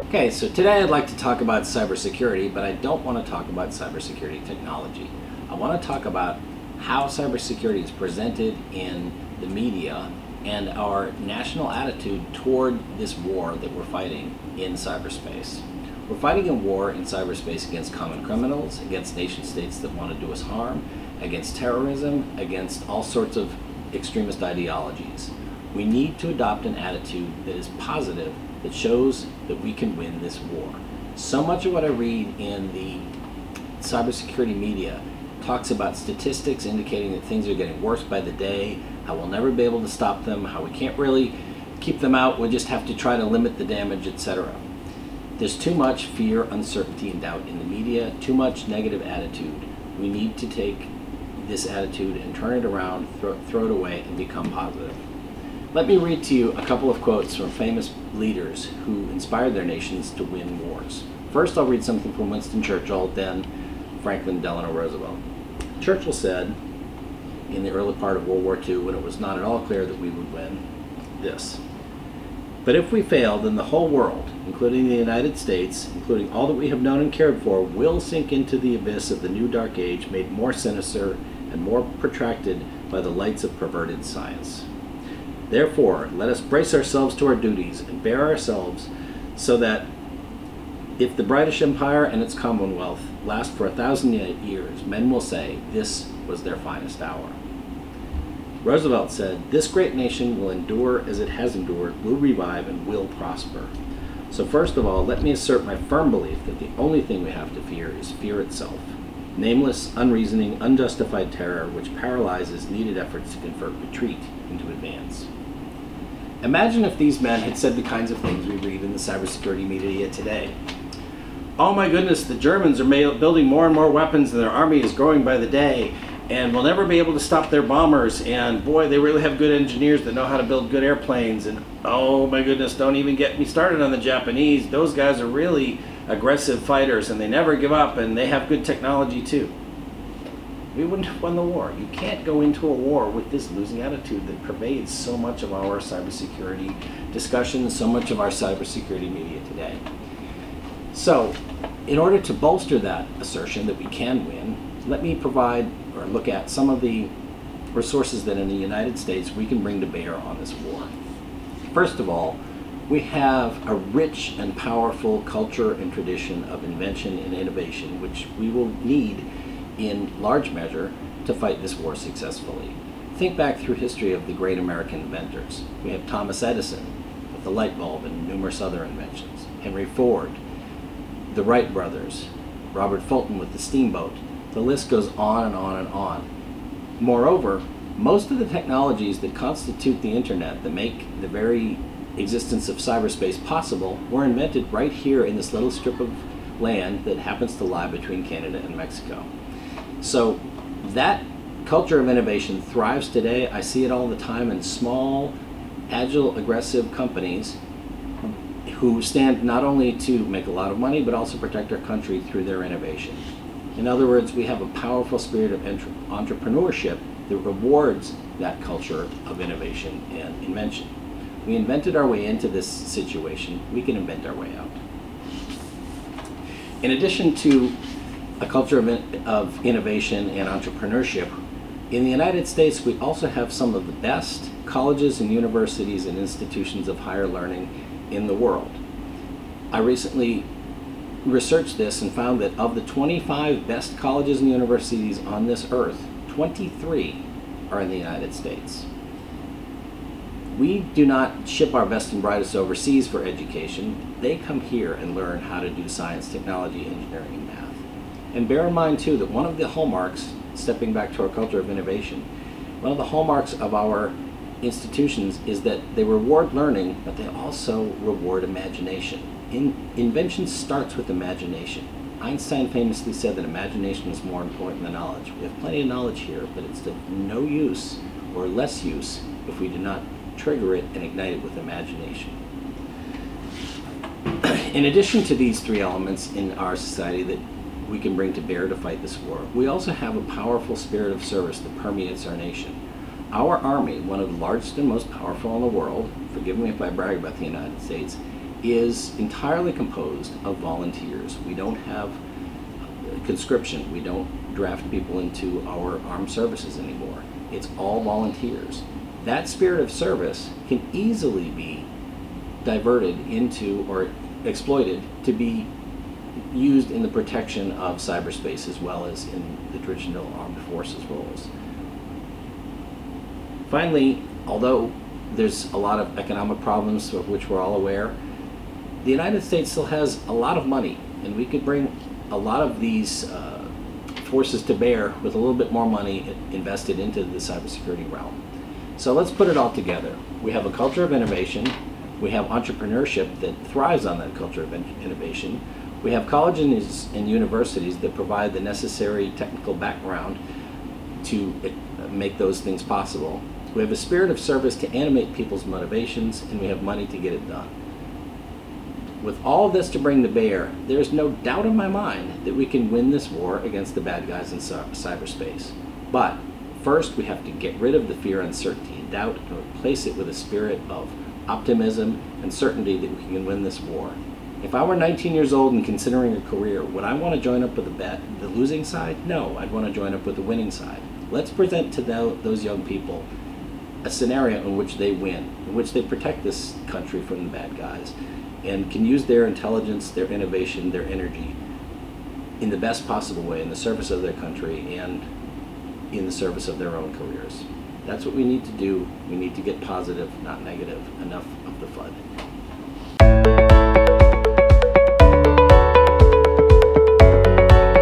Okay, so today I'd like to talk about cybersecurity, but I don't want to talk about cybersecurity technology. I want to talk about how cybersecurity is presented in the media and our national attitude toward this war that we're fighting in cyberspace. We're fighting a war in cyberspace against common criminals, against nation states that want to do us harm, against terrorism, against all sorts of extremist ideologies. We need to adopt an attitude that is positive, that shows that we can win this war. So much of what I read in the cybersecurity media talks about statistics indicating that things are getting worse by the day, how we'll never be able to stop them, how we can't really keep them out, we'll just have to try to limit the damage, etc. There's too much fear, uncertainty, and doubt in the media, too much negative attitude. We need to take this attitude and turn it around, throw it away, and become positive. Let me read to you a couple of quotes from famous leaders who inspired their nations to win wars. First, I'll read something from Winston Churchill, then Franklin Delano Roosevelt. Churchill said, in the early part of World War II, when it was not at all clear that we would win, this: "But if we fail, then the whole world, including the United States, including all that we have known and cared for, will sink into the abyss of the new dark age, made more sinister and more protracted by the lights of perverted science. Therefore, let us brace ourselves to our duties and bear ourselves so that if the British Empire and its Commonwealth last for 1,000 years, men will say this was their finest hour." Roosevelt said, "This great nation will endure as it has endured, will revive, and will prosper." So first of all, let me assert my firm belief that the only thing we have to fear is fear itself. Nameless, unreasoning, unjustified terror which paralyzes needed efforts to convert retreat into advance. Imagine if these men had said the kinds of things we read in the cybersecurity media today. "Oh my goodness, the Germans are building more and more weapons and their army is growing by the day, and we'll never be able to stop their bombers, and boy, they really have good engineers that know how to build good airplanes, and oh my goodness, don't even get me started on the Japanese. Those guys are really aggressive fighters and they never give up, and they have good technology too." We wouldn't have won the war. You can't go into a war with this losing attitude that pervades so much of our cybersecurity discussions, so much of our cybersecurity media today. So, in order to bolster that assertion that we can win, let me provide or look at some of the resources that in the United States we can bring to bear on this war. First of all, we have a rich and powerful culture and tradition of invention and innovation, which we will need in large measure to fight this war successfully. Think back through history of the great American inventors. We have Thomas Edison with the light bulb and numerous other inventions, Henry Ford, the Wright brothers, Robert Fulton with the steamboat. The list goes on and on and on. Moreover, most of the technologies that constitute the internet, that make the very existence of cyberspace possible, were invented right here in this little strip of land that happens to lie between Canada and Mexico. So that culture of innovation thrives today. I see it all the time in small, agile, aggressive companies who stand not only to make a lot of money, but also protect our country through their innovation. In other words, we have a powerful spirit of entrepreneurship that rewards that culture of innovation and invention. We invented our way into this situation. We can invent our way out. In addition to a culture of innovation and entrepreneurship, in the United States we also have some of the best colleges and universities and institutions of higher learning in the world. I recently researched this and found that of the 25 best colleges and universities on this earth, 23 are in the United States. We do not ship our best and brightest overseas for education. They come here and learn how to do science, technology, engineering, and math. And bear in mind too that one of the hallmarks, stepping back to our culture of innovation, one of the hallmarks of our institutions is that they reward learning, but they also reward imagination. Invention starts with imagination. Einstein famously said that imagination is more important than knowledge. We have plenty of knowledge here, but it's of no use or less use if we do not trigger it and ignite it with imagination. In addition to these three elements in our society that we can bring to bear to fight this war, we also have a powerful spirit of service that permeates our nation. Our Army, one of the largest and most powerful in the world, forgive me if I brag about the United States, is entirely composed of volunteers. We don't have conscription. We don't draft people into our armed services anymore. It's all volunteers. That spirit of service can easily be diverted into or exploited to be used in the protection of cyberspace as well as in the traditional armed forces roles. Finally, although there's a lot of economic problems of which we're all aware, the United States still has a lot of money, and we could bring a lot of these forces to bear with a little bit more money invested into the cybersecurity realm. So let's put it all together. We have a culture of innovation. We have entrepreneurship that thrives on that culture of innovation. We have colleges and universities that provide the necessary technical background to make those things possible. We have a spirit of service to animate people's motivations, and we have money to get it done. With all this to bring to bear, there's no doubt in my mind that we can win this war against the bad guys in cyberspace. But first, we have to get rid of the fear, uncertainty, and doubt and replace it with a spirit of optimism and certainty that we can win this war. If I were 19 years old and considering a career, would I want to join up with the losing side? No, I'd want to join up with the winning side. Let's present to those young people a scenario in which they win, in which they protect this country from the bad guys, and can use their intelligence, their innovation, their energy in the best possible way in the service of their country and in the service of their own careers. That's what we need to do. We need to get positive, not negative. Enough of the FUD.